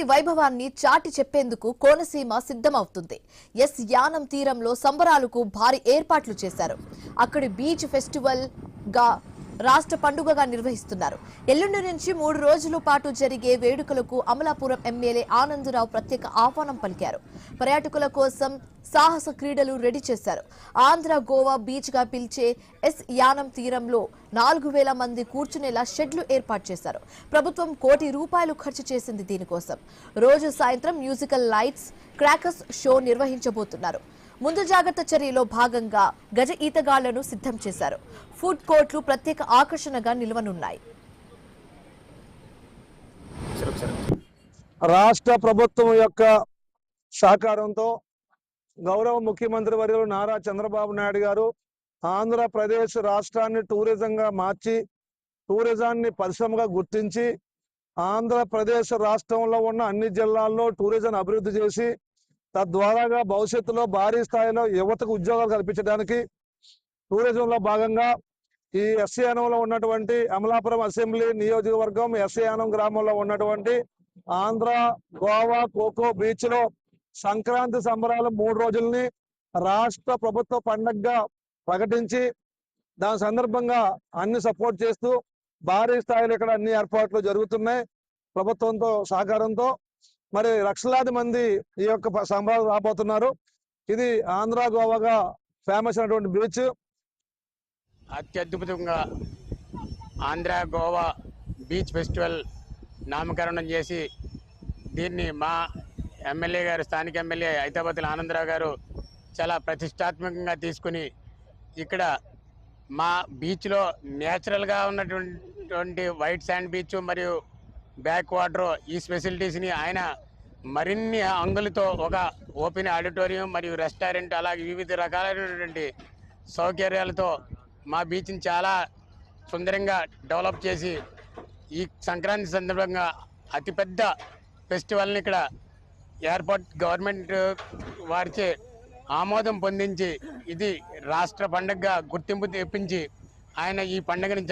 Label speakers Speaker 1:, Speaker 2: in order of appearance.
Speaker 1: ఈ వైభవాన్ని చాటి చెప్పేందుకు కోనసీమ సిద్ధమవుతుంది. ఎస్ యానం తీరంలో సంబరాలకు భారీ ఏర్పాట్లు చేశారు. అక్కడి బీచ్ ఫెస్టివల్ గా రాష్ట్ర పండుగగా నిర్వహిస్తున్నారు. ఎల్లుండి నుంచి 3 రోజుల పాటు జరిగే వేడుకలకు అమలాపురం ఎమ్మెల్యే ఆనందరావు ప్రత్యేక ఆహ్వానం పలికారు. పర్యాటకుల కోసం సాహస క్రీడలు రెడీ చేశారు. ఆంధ్ర గోవా బీచ్ గా పిలిచే ఎస్ యానం తీరంలో 4000 మంది కూర్చునేలా షెడ్లు ఏర్పాటు చేశారు. ప్రభుత్వం ₹1 కోటి ఖర్చు చేసింది దీనికోసం. రోజు సాయంత్రం మ్యూజికల్ లైట్స్, క్రాకర్స్ షో నిర్వహించబోతున్నారు. ముందు జాగ్రత్త చర్యలో భాగంగా గజ ఈతగాళ్లను సిద్ధం చేశారు. ఫుడ్ కోర్టులు ప్రత్యేక ఆకర్షణగా నిలవనున్నాయి.
Speaker 2: రాష్ట్ర ప్రభుత్వం యొక్క సహకారంతో గౌరవ ముఖ్యమంత్రి వర్యులు నారా చంద్రబాబు నాయుడు గారు ఆంధ్రప్రదేశ్ రాష్ట్రాన్ని టూరిజంగా మార్చి టూరిజాన్ని పరిశ్రమగా గుర్తించి ఆంధ్రప్రదేశ్ రాష్ట్రంలో ఉన్న అన్ని జిల్లాల్లో టూరిజం అభివృద్ధి చేసి తద్వారాగా భవిష్యత్తులో భారీ స్థాయిలో యువతకు ఉద్యోగాలు కల్పించడానికి టూరిజంలో భాగంగా ఈ ఎస్యానంలో ఉన్నటువంటి అమలాపురం అసెంబ్లీ నియోజకవర్గం ఎస్యానం గ్రామంలో ఉన్నటువంటి ఆంధ్ర గోవా కోకో బీచ్ లో సంక్రాంతి సంబరాలు 3 రోజుల్ని రాష్ట్ర ప్రభుత్వ పండగగా ప్రకటించి దాని సందర్భంగా అన్ని సపోర్ట్ చేస్తూ భారీ స్థాయిలో ఇక్కడ అన్ని ఏర్పాట్లు జరుగుతున్నాయి. ప్రభుత్వంతో సహకారంతో మరి లక్షలాది మంది ఈ యొక్క సంబరాలు రాబోతున్నారు. ఇది ఆంధ్ర గోవాగా ఫేమస్ అయినటువంటి బీచ్.
Speaker 3: అత్యద్భుతంగా ఆంధ్ర గోవా బీచ్ ఫెస్టివల్ నామకరణం చేసి దీన్ని మా ఎమ్మెల్యే గారు, స్థానిక ఎమ్మెల్యే హైదరాబాద్ ఆనందరావు గారు చాలా ప్రతిష్టాత్మకంగా తీసుకుని ఇక్కడ మా బీచ్లో న్యాచురల్గా ఉన్నటువంటి వైట్ శాండ్ బీచ్ మరియు బ్యాక్ వాటర్ ఈ ఫెసిలిటీస్ని ఆయన మరిన్ని అంగులతో ఒక ఓపెన్ ఆడిటోరియం మరియు రెస్టారెంట్ అలాగే వివిధ రకాలైనటువంటి సౌకర్యాలతో మా బీచ్ని చాలా సుందరంగా డెవలప్ చేసి ఈ సంక్రాంతి సందర్భంగా అతిపెద్ద ఫెస్టివల్ని ఇక్కడ గవర్నమెంట్ వారిచే ఆమోదం పొందించి ఇది రాష్ట్ర పండుగగా గుర్తింపు తెప్పించి ఆయన ఈ పండుగని